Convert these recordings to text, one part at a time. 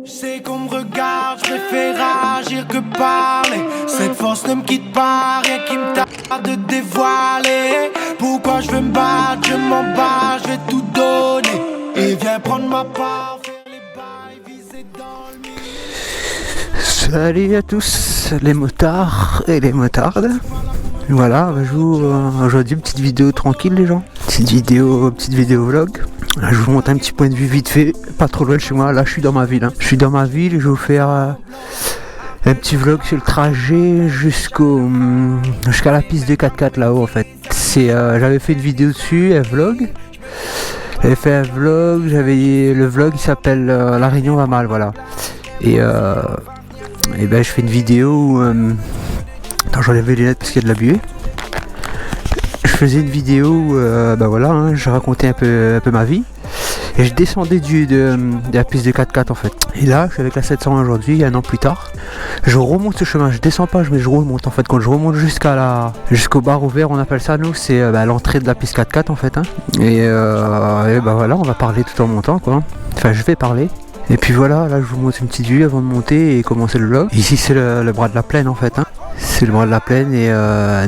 C'est qu'on me regarde, je préfère agir que parler. Cette force ne me quitte pas, rien qui me tarde de dévoiler. Pourquoi je veux me battre, je m'en bats, je vais tout donner. Et viens prendre ma part, faire les bails, viser dans le mille. Salut à tous les motards et les motardes. Voilà, je vous aujourd'hui une petite vidéo tranquille les gens. Petite vidéo vlog. Je vous montre un petit point de vue vite fait, pas trop loin de chez moi. Là je suis dans ma ville. Je suis dans ma ville et je vais vous faire un petit vlog sur le trajet jusqu'à la piste de 4x4 là-haut en fait. J'avais fait une vidéo dessus, un vlog. J'avais fait un vlog, le vlog il s'appelle La Réunion va mal, voilà. Et ben je fais une vidéo où attends, j'enlève les lunettes parce qu'il y a de la buée. Je faisais une vidéo où ben voilà, hein, je racontais un peu ma vie. Et je descendais de la piste de 4x4 en fait. Et là, je suis avec la 701 aujourd'hui, un an plus tard. Je remonte ce chemin, je descends pas, mais je remonte en fait. Quand je remonte jusqu'au bar ouvert, on appelle ça nous, c'est l'entrée de la piste 4x4 en fait. Hein. Et ben voilà, on va parler tout en montant quoi. Enfin, je vais parler. Et puis voilà, là je vous montre une petite vue avant de monter et commencer le vlog. Ici c'est le bras de la plaine en fait. Hein. C'est le bras de la plaine et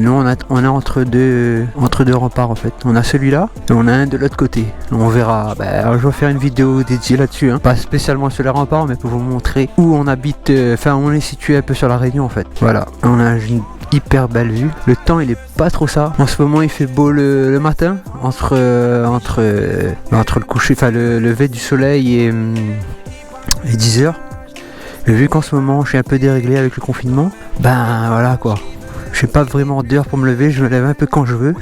nous on est entre deux remparts en fait. On a celui-là et on a un de l'autre côté. On verra, je vais faire une vidéo dédiée là-dessus. Hein. Pas spécialement sur les remparts mais pour vous montrer où on habite. Enfin on est situé un peu sur la Réunion en fait. Voilà, on a une hyper belle vue. Le temps il est pas trop ça. En ce moment il fait beau le matin entre le coucher, enfin le lever du soleil et 10h. Mais vu qu'en ce moment je suis un peu déréglé avec le confinement, ben voilà quoi. Je n'ai pas vraiment d'heure pour me lever, je me lève un peu quand je veux.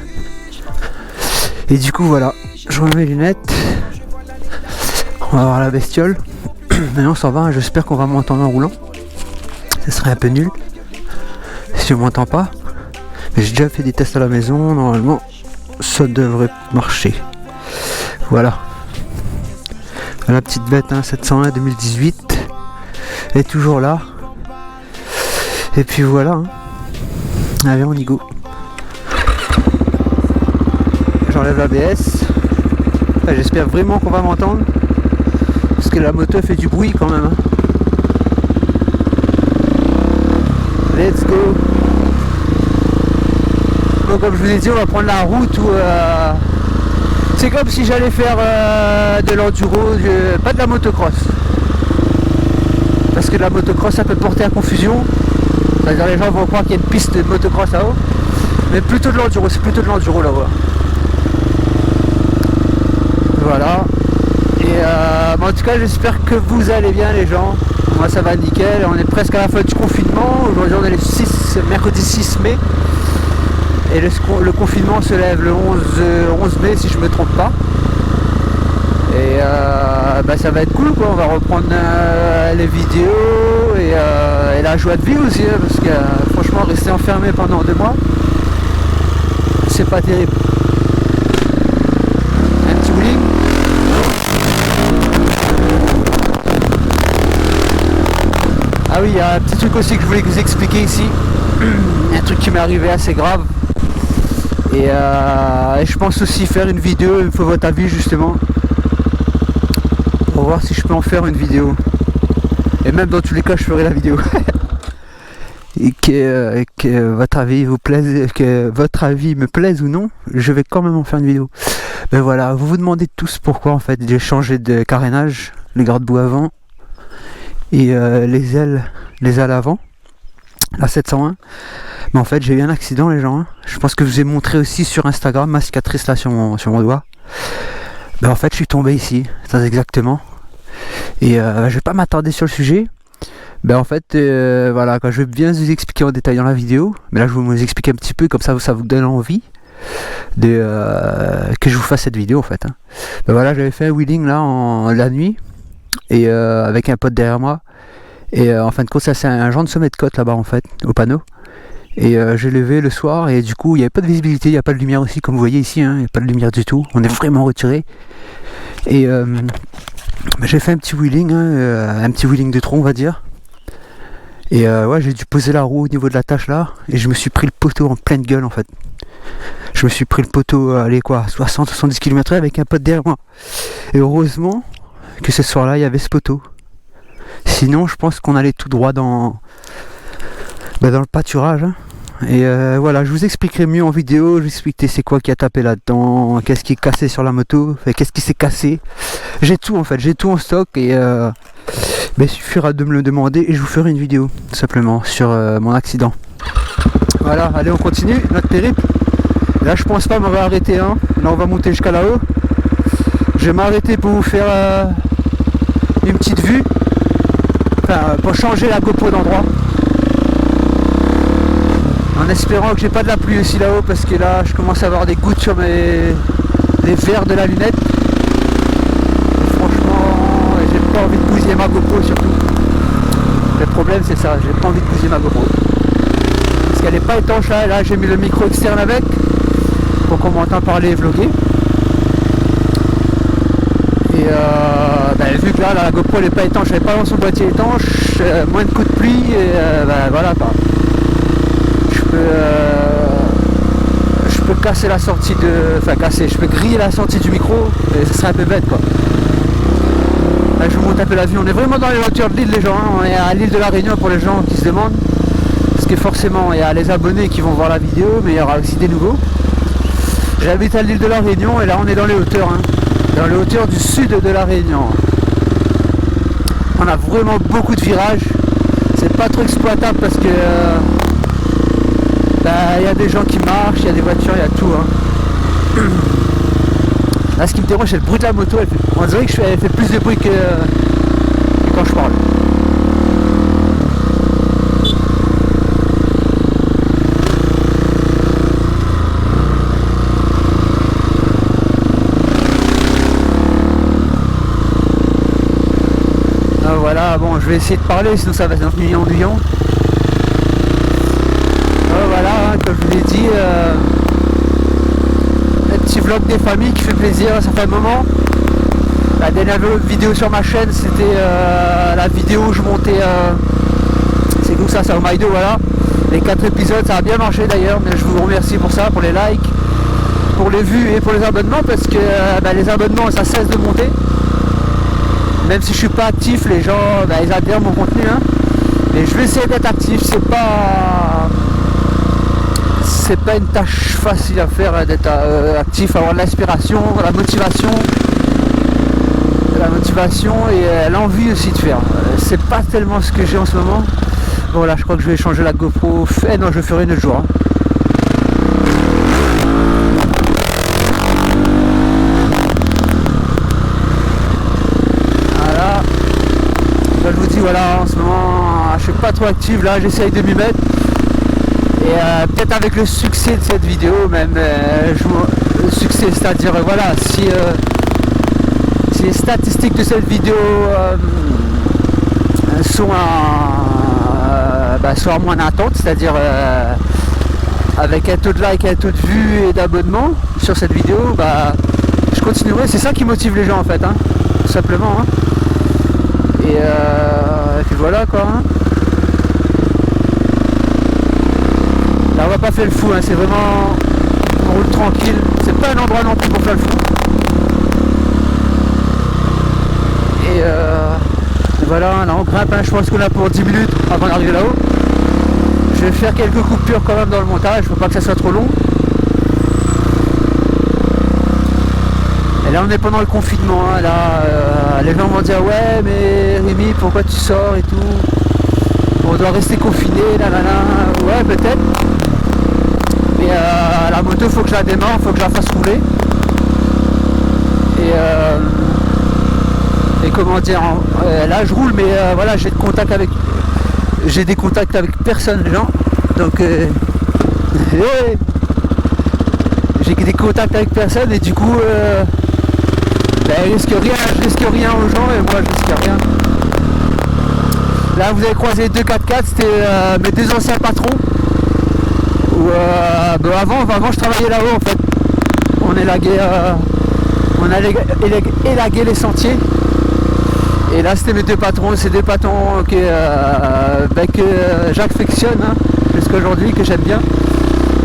Et du coup voilà, je remets mes lunettes. On va voir la bestiole. Maintenant on s'en va, j'espère qu'on va m'entendre en roulant. Ce serait un peu nul si on m'entend pas. Mais j'ai déjà fait des tests à la maison, normalement ça devrait marcher. Voilà. La petite bête hein, 701 2018 est toujours là. Et puis voilà. Hein. Allez on y go. J'enlève l'ABS. Enfin, j'espère vraiment qu'on va m'entendre. Parce que la moto fait du bruit quand même. Hein. Let's go. Bon, comme je vous ai dit, on va prendre la route où c'est comme si j'allais faire de l'enduro, pas de la motocross. Parce que la motocross ça peut porter à confusion. C'est-à-dire les gens vont croire qu'il y a une piste de motocross là-haut. Mais plutôt de l'enduro, c'est plutôt de l'enduro là-bas. Voilà. Et en tout cas j'espère que vous allez bien les gens. Moi ça va nickel, on est presque à la fin du confinement. Aujourd'hui on est le mercredi 6 mai. Et le confinement se lève le 11 mai si je me trompe pas. Et ça va être cool quoi, on va reprendre les vidéos et la joie de vivre aussi hein, parce que franchement rester enfermé pendant 2 mois c'est pas terrible. Un petit wheeling. Ah oui, il y a un petit truc aussi que je voulais vous expliquer ici. Un truc qui m'est arrivé assez grave. Et je pense aussi faire une vidéo, il me faut votre avis justement. Pour voir si je peux en faire une vidéo. Et même dans tous les cas je ferai la vidéo. Et que votre avis vous plaise, que votre avis me plaise ou non, je vais quand même en faire une vidéo. Ben voilà, vous vous demandez tous pourquoi en fait j'ai changé de carénage, les garde-boue avant et les ailes avant, la 701. Mais en fait j'ai eu un accident les gens. Hein. Je pense que je vous ai montré aussi sur Instagram ma cicatrice là sur mon doigt. Ben en fait je suis tombé ici, très exactement. Et je vais pas m'attarder sur le sujet. Ben en fait voilà quoi, je vais bien vous expliquer en détail dans la vidéo. Mais là je vais vous expliquer un petit peu comme ça vous donne envie que je vous fasse cette vidéo en fait. Hein. Ben voilà, j'avais fait un wheeling là la nuit et avec un pote derrière moi. Et en fin de compte ça c'est un genre de sommet de côte là-bas en fait, au panneau. Et j'ai levé le soir et du coup il n'y avait pas de visibilité, il n'y a pas de lumière aussi comme vous voyez ici, hein, il n'y a pas de lumière du tout, on est vraiment retiré. Et j'ai fait un petit wheeling, hein, un petit wheeling de tronc on va dire. Et ouais j'ai dû poser la roue au niveau de la tâche là et je me suis pris le poteau en pleine gueule en fait. Je me suis pris le poteau, allez quoi, 60-70 km avec un pote derrière moi. Et heureusement que ce soir là il y avait ce poteau. Sinon je pense qu'on allait tout droit dans le pâturage, hein. Et voilà, je vous expliquerai mieux en vidéo. Je vous expliquerai c'est quoi qui a tapé là-dedans, qu'est-ce qui est cassé sur la moto, qu'est-ce qui s'est cassé. J'ai tout en fait, j'ai tout en stock et il suffira de me le demander et je vous ferai une vidéo tout simplement sur mon accident. Voilà, allez on continue notre périple. Là je pense pas m'avoir arrêté, hein. Là on va monter jusqu'à là-haut. Je vais m'arrêter pour vous faire une petite vue, enfin pour changer la GoPro d'endroit. En espérant que j'ai pas de la pluie aussi là-haut parce que là je commence à avoir des gouttes sur les verres de la lunette. Et franchement j'ai pas envie de bousiller ma GoPro surtout. Le problème c'est ça, j'ai pas envie de bousiller ma GoPro. Parce qu'elle est pas étanche là j'ai mis le micro externe avec pour qu'on m'entende parler et vlogger. Et vu que là la GoPro elle est pas étanche, elle est pas dans son boîtier étanche, moins de coups de pluie et voilà quoi. Je peux casser la sortie je peux griller la sortie du micro et ça serait un peu bête quoi. Là je vous montre un peu la vue, on est vraiment dans les hauteurs de l'île les gens, hein. On est à l'île de la Réunion pour les gens qui se demandent. Parce que forcément il y a les abonnés qui vont voir la vidéo mais il y aura aussi des nouveaux. J'habite à l'île de la Réunion et là on est dans les hauteurs, hein. Dans les hauteurs du sud de la Réunion. On a vraiment beaucoup de virages, c'est pas trop exploitable parce que il y a des gens qui marchent, il y a des voitures, il y a tout, hein. Là ce qui me dérange c'est le bruit de la moto, on dirait que elle fait plus de bruit que quand je parle. Voilà, bon je vais essayer de parler sinon ça va être ennuyant. Voilà, hein, comme je vous l'ai dit, un petit vlog des familles qui fait plaisir, ça fait un moment. La dernière vidéo sur ma chaîne c'était la vidéo où je montais, c'est comme ça, c'est au Maïdo, voilà. Les 4 épisodes, ça a bien marché d'ailleurs, mais je vous remercie pour ça, pour les likes, pour les vues et pour les abonnements, parce que les abonnements ça cesse de monter. Même si je suis pas actif, les gens ils adhèrent mon contenu, hein. Et je vais essayer d'être actif, c'est pas une tâche facile à faire, hein, d'être actif, avoir de l'inspiration, la motivation et l'envie aussi de faire. C'est pas tellement ce que j'ai en ce moment. Bon là je crois que je vais changer la GoPro. Non, je ferai une autre jour, hein. Voilà. Là, je vous dis voilà, en ce moment je suis pas trop actif, là j'essaye de m'y mettre. Et peut-être avec le succès de cette vidéo, même le succès, c'est-à-dire voilà, si les statistiques de cette vidéo sont à moins d'attente, c'est-à-dire avec un taux de like, un taux de vues et d'abonnement sur cette vidéo, je continuerai. C'est ça qui motive les gens en fait, hein, tout simplement, hein. Et puis voilà quoi, hein. Là on va pas faire le fou, hein, c'est vraiment, on roule tranquille, c'est pas un endroit non plus pour faire le fou. Et voilà, là on grimpe, hein, je pense qu'on a pour 10 minutes avant d'arriver là-haut. Je vais faire quelques coupures quand même dans le montage, faut pas que ça soit trop long. Et là on est pendant le confinement, hein, là les gens vont dire ouais mais Rémi pourquoi tu sors et tout, on doit rester confiné, ouais peut-être. Mais la moto faut que je la démarre, faut que je la fasse rouler. Et comment dire, là je roule mais voilà, j'ai des contacts avec personne les gens. Donc j'ai des contacts avec personne et du coup je risque rien aux gens et moi je risque rien. Là vous avez croisé 2 4x4, c'était mes 2 anciens patrons. Avant je travaillais là-haut en fait. On élaguait les sentiers. Et là c'était mes 2 patrons, c'est 2 patrons que j'affectionne, hein, jusqu'à aujourd'hui, que j'aime bien.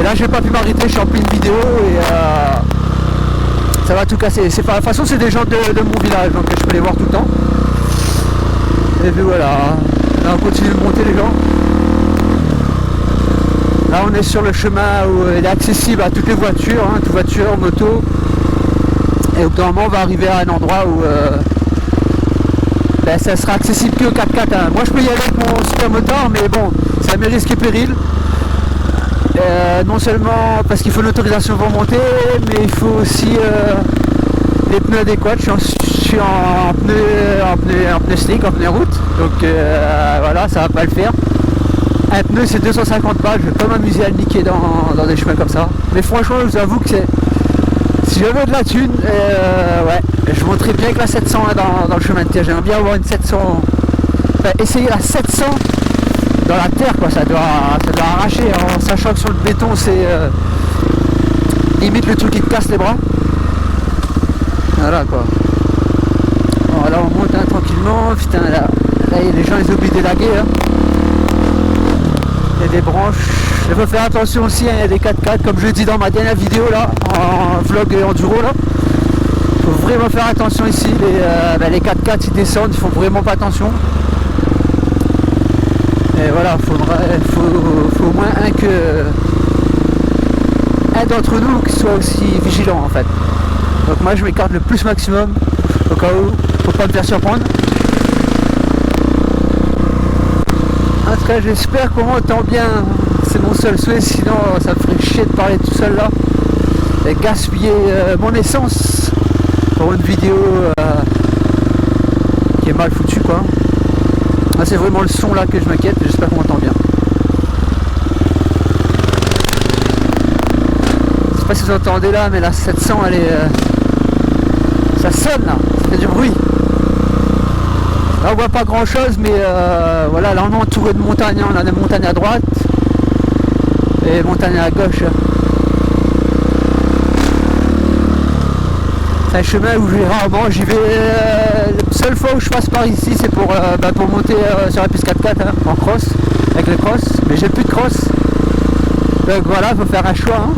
Et là j'ai pas pu m'arrêter, je suis en pleine vidéo et ça va tout casser. De toute façon c'est des gens de mon village, donc je peux les voir tout le temps. Et puis voilà, là on continue de monter les gens. Là on est sur le chemin où il est accessible à toutes les voitures, hein, toutes voitures, motos. Et au bout d'un moment on va arriver à un endroit où ça sera accessible que au 4x4. Hein. Moi je peux y aller avec mon super motard, mais bon, c'est à mes risques et périls. Non seulement parce qu'il faut l'autorisation pour monter, mais il faut aussi les pneus adéquats. Je suis en pneu slick, en pneu route, donc voilà, ça va pas le faire. Un pneu c'est 250 balles, je vais pas m'amuser à le niquer dans des chemins comme ça. Mais franchement je vous avoue que si j'avais de la thune, ouais, je monterais bien que la 700 hein, dans le chemin de terre. J'aimerais bien avoir une 700, enfin, essayer la 700 dans la terre, quoi. Ça doit arracher, hein, en sachant que sur le béton c'est limite le truc qui te casse les bras. Voilà quoi. Bon, là on monte hein, tranquillement. Putain, là les gens ils oublient d'élaguer. Hein. Il y a des branches. Il faut faire attention aussi, hein, il y a des 4x4 comme je dis dans ma dernière vidéo là, en vlog et enduro là. Il faut vraiment faire attention ici. Les 4x4 ils descendent, ils font vraiment pas attention. Et voilà, faut au moins un d'entre nous qui soit aussi vigilant en fait. Donc moi je m'écarte le plus maximum au cas où, faut pas me faire surprendre. En tout cas j'espère qu'on m'entend bien, c'est mon seul souhait, sinon ça me ferait chier de parler tout seul là et gaspiller mon essence pour une vidéo qui est mal foutue quoi. Ah, c'est vraiment le son là que je m'inquiète, j'espère qu'on m'entend bien. Je sais pas si vous entendez là, mais la 700 elle est... ça sonne là, ça fait du bruit. Là on voit pas grand chose, mais voilà, là on est entouré de montagnes, on a des montagnes à droite et des montagnes à gauche. C'est un chemin où j'y vais, la seule fois où je passe par ici c'est pour monter sur la piste 4x4 hein, en cross, avec le cross, mais j'ai plus de cross, donc voilà, il faut faire un choix hein.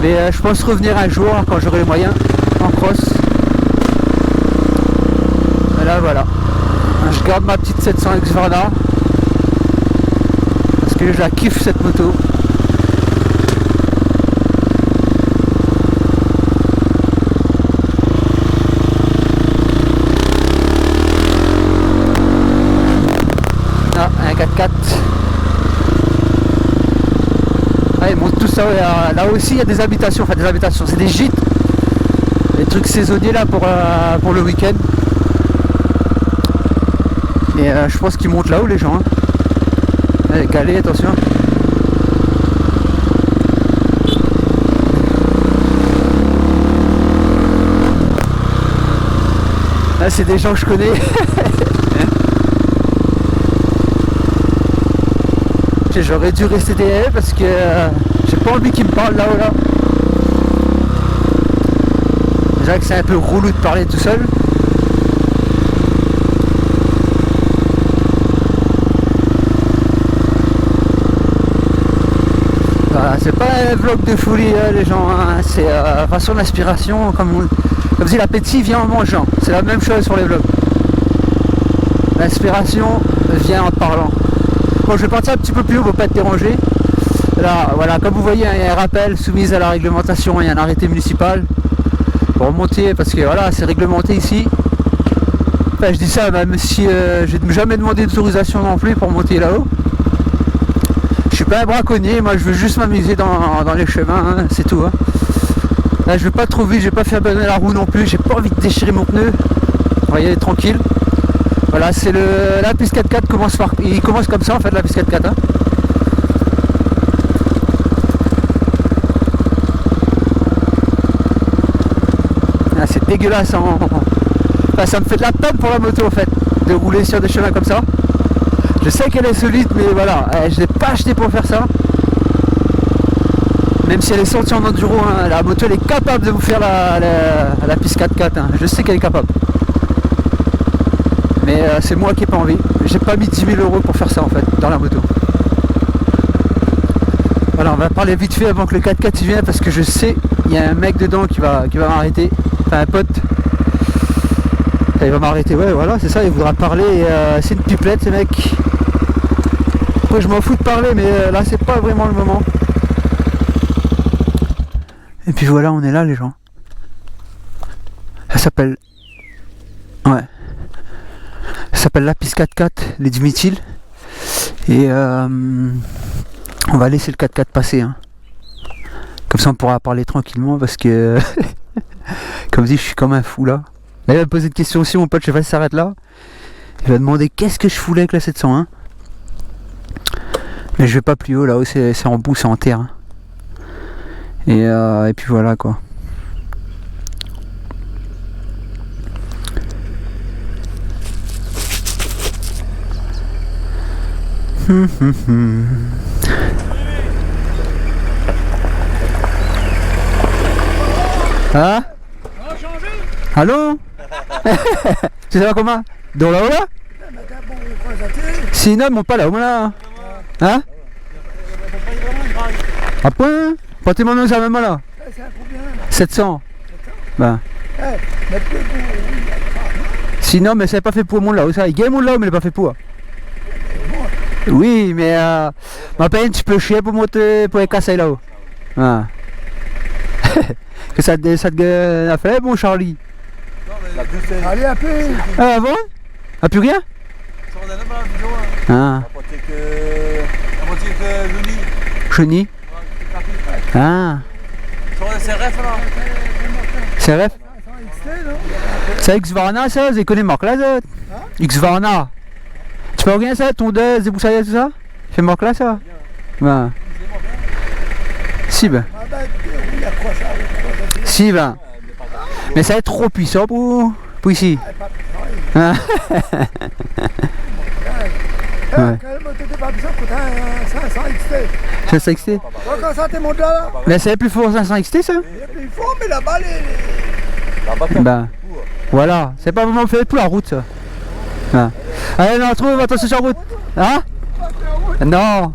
Mais je pense revenir un jour quand j'aurai les moyens en cross. Et là voilà, je garde ma petite 700 Xverna parce que je la kiffe cette moto. Un 4x4. Ah, ils montent tout ça. Là aussi il y a des habitations, enfin des habitations, c'est des gîtes. Des trucs saisonniers là pour le week-end. Et je pense qu'ils montent là-haut les gens. Hein. Allez, calez, attention. Là c'est des gens que je connais. J'aurais dû rester derrière parce que j'ai pas envie qu'ils me parlent là-haut là. Déjà que c'est un peu relou de parler tout seul. Voilà, c'est pas un vlog de folie les gens, hein. C'est façon d'inspiration, comme dit l'appétit vient en mangeant. C'est la même chose sur les vlogs. L'inspiration vient en parlant. Bon, je vais partir un petit peu plus haut pour pas être dérangé. Là, voilà, comme vous voyez, il y a un rappel soumise à la réglementation, il y a un arrêté municipal pour monter, parce que voilà, c'est réglementé ici. Enfin, je dis ça même si j'ai jamais demandé d'autorisation non plus pour monter là-haut. Je suis pas un braconnier, moi je veux juste m'amuser dans les chemins, hein, c'est tout. Hein. Là, je vais pas trop vite, je vais pas faire bonner la roue non plus, j'ai pas envie de déchirer mon pneu. On va y aller tranquille. Voilà, c'est la piste 4x4 il commence comme ça en fait, la piste 4x4. Hein. Ah, c'est dégueulasse. Hein. Enfin, ça me fait de la peine pour la moto en fait, de rouler sur des chemins comme ça. Je sais qu'elle est solide, mais voilà, je l'ai pas acheté pour faire ça. Même si elle est sortie en enduro, hein, la moto elle est capable de vous faire la piste 4x4. Hein. Je sais qu'elle est capable. Mais c'est moi qui n'ai pas envie. J'ai pas mis 10 000 € pour faire ça en fait, dans la moto. Voilà, on va parler vite fait avant que le 4x4 vienne parce que je sais, il y a un mec dedans qui va m'arrêter. Enfin un pote. Il va m'arrêter, ouais, voilà, c'est ça, il voudra parler. C'est une pipelette, ces mecs. Après, je m'en fous de parler, mais là, c'est pas vraiment le moment. Et puis voilà, on est là, les gens. Ça s'appelle... Ouais. Ça s'appelle Lapis 4x4, les Dimitil. Et on va laisser le 4x4 passer. Hein. Comme ça, on pourra parler tranquillement parce que... Comme dit, je suis comme un fou là. Là, il va me poser une question aussi, mon pote, je sais pas si ça s'arrête là. Il va demander qu'est-ce que je foulais avec la 701. Mais je vais pas plus haut, là-haut c'est en boue, c'est en terre. Hein. Et puis voilà quoi. Hein? Allô? Tu sais pas comment? Dans là-haut là? Sinon, mon pas là, où là? Hein? À point? Portez mon nom, ça même là? 700. Ben. Sinon, mais c'est pas fait pour mon là, où ça? Il y a mon là, mais il est pas fait pour. Oui, mais ma peine, tu peux chier pour monter, pour les casser là-haut. Ah. Que ça te a fait, bon Charlie? Allez, un peu. Ah bon? Ah, plus rien? Ah. Jeudi? Ah. C'est ref? C'est X-Varna ça? Vous connaissez marque là ça? X-Varna. Tu peux rien ça? Tondeuse, déboussage tout ça? C'est marque là ça? Ben. Si ben. Si ben. Mais ça va être trop puissant pour ici. Ah. Ouais. 500 XT. Quand ça t'es monté là? Mais c'est plus fort 500 XT ça? C'est plus fort, mais là-bas, les... Ben. Voilà. C'est pas vraiment fait pour la route ça. Ah. Allez, non, trouve, attention sur la route. Hein? Non.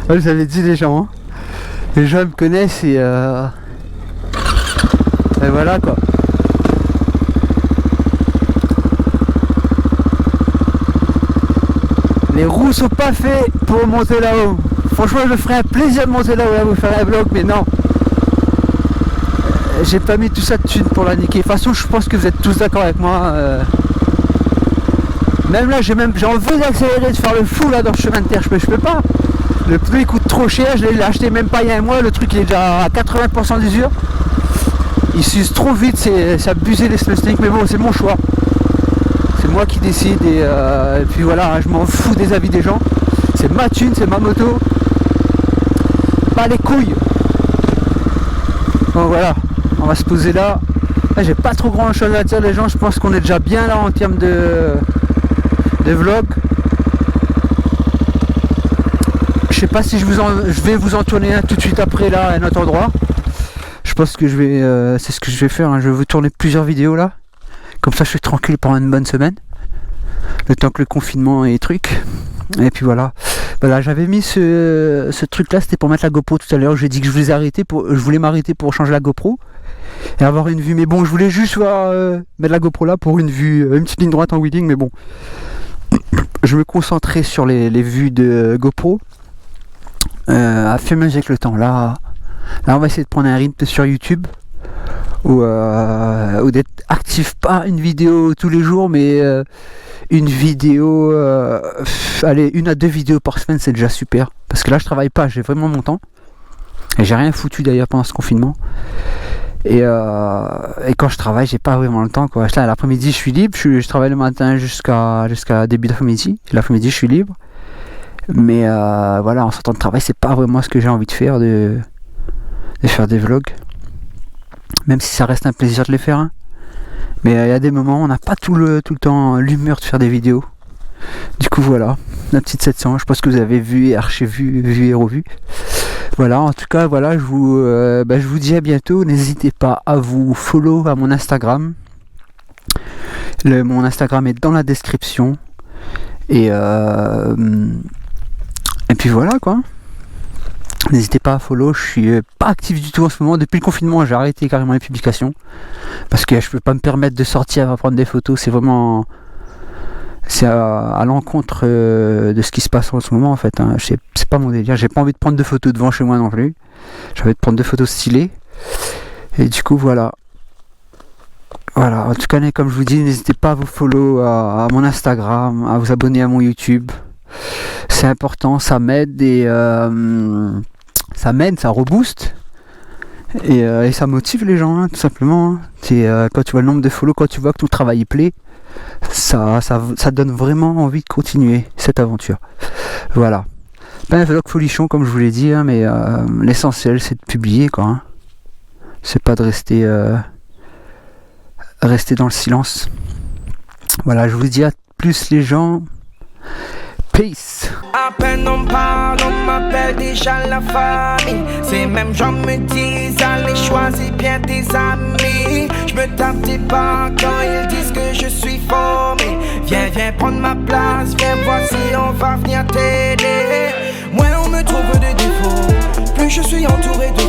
Je vous avais dit les gens. Hein. Les gens me connaissent et voilà quoi. Les roues sont pas faits pour monter là-haut. Franchement, je me ferais un plaisir de monter là-haut, là, vous faire un vlog, mais non. J'ai pas mis tout ça de thunes pour la niquer. De toute façon, je pense que vous êtes tous d'accord avec moi. Même là, j'ai envie d'accélérer, de faire le fou là dans le chemin de terre. Je peux pas. Le pneu il coûte trop cher. Je l'ai acheté même pas il y a un mois. Le truc il est déjà à 80% d'usure. Il s'use trop vite. C'est abusé les snowsticks. Mais bon, c'est mon choix. C'est moi qui décide et puis voilà, je m'en fous des avis des gens. C'est ma thune, c'est ma moto. Pas les couilles. Bon voilà, on va se poser là. Là j'ai pas trop grand chose à dire les gens, je pense qu'on est déjà bien là en termes de vlog. Je sais pas si je vais vous en tourner un tout de suite après là à un autre endroit. Je pense que je vais c'est ce que je vais faire, hein. Je vais vous tourner plusieurs vidéos là. Comme ça je suis tranquille pendant une bonne semaine. Le temps que le confinement et trucs. Et puis voilà. Voilà, j'avais mis ce truc là, c'était pour mettre la GoPro tout à l'heure. J'ai dit que je voulais m'arrêter pour changer la GoPro et avoir une vue. Mais bon, je voulais juste mettre la GoPro là pour une vue, une petite ligne droite en wheeling. Mais bon, je me concentrais sur les vues de GoPro à filmer avec le temps. Là, on va essayer de prendre un rythme sur YouTube ou d'être actif, pas une vidéo tous les jours, mais une vidéo, allez, 1 à 2 vidéos par semaine, c'est déjà super. Parce que là, je travaille pas, j'ai vraiment mon temps. Et j'ai rien foutu d'ailleurs pendant ce confinement. Et quand je travaille, j'ai pas vraiment le temps, quoi. Là, l'après-midi, je suis libre. Je travaille le matin jusqu'à début d'après-midi. L'après-midi, je suis libre. Mais voilà, en sortant de travail, c'est pas vraiment ce que j'ai envie de faire, de faire des vlogs. Même si ça reste un plaisir de les faire. Hein. Mais il y a des moments où on n'a pas tout le temps l'humeur de faire des vidéos. Du coup voilà, la petite 700, je pense que vous avez vu, vu et revu. Voilà, en tout cas, voilà, je vous dis à bientôt. N'hésitez pas à vous follow à mon Instagram. Mon Instagram est dans la description. Et puis voilà quoi. N'hésitez pas à follow, je suis pas actif du tout en ce moment. Depuis le confinement, j'ai arrêté carrément les publications. Parce que je peux pas me permettre de sortir à prendre des photos. C'est vraiment... C'est à l'encontre de ce qui se passe en ce moment en fait. Hein. C'est pas mon délire. J'ai pas envie de prendre de photos devant chez moi non plus. J'ai envie de prendre des photos stylées. Et du coup voilà. Voilà, en tout cas comme je vous dis, n'hésitez pas à vous follow à mon Instagram, à vous abonner à mon YouTube. C'est important, ça m'aide et ça rebooste. Et ça motive les gens, hein, tout simplement. Hein. Quand tu vois le nombre de follow, quand tu vois que tout le travail plaît, ça donne vraiment envie de continuer cette aventure. Voilà. Pas un vlog folichon comme je vous l'ai dit, hein, mais l'essentiel c'est de publier quoi. Hein. C'est pas de rester dans le silence. Voilà, je vous dis à plus les gens. Peace. À peine on parle, on m'appelle déjà la famille. Ces mêmes gens me disent, allez choisis bien tes amis. Je me tape des pas quand ils disent que je suis formé. Viens prendre ma place, viens voir si on va venir t'aider. Moi on me trouve des défauts, plus je suis entouré de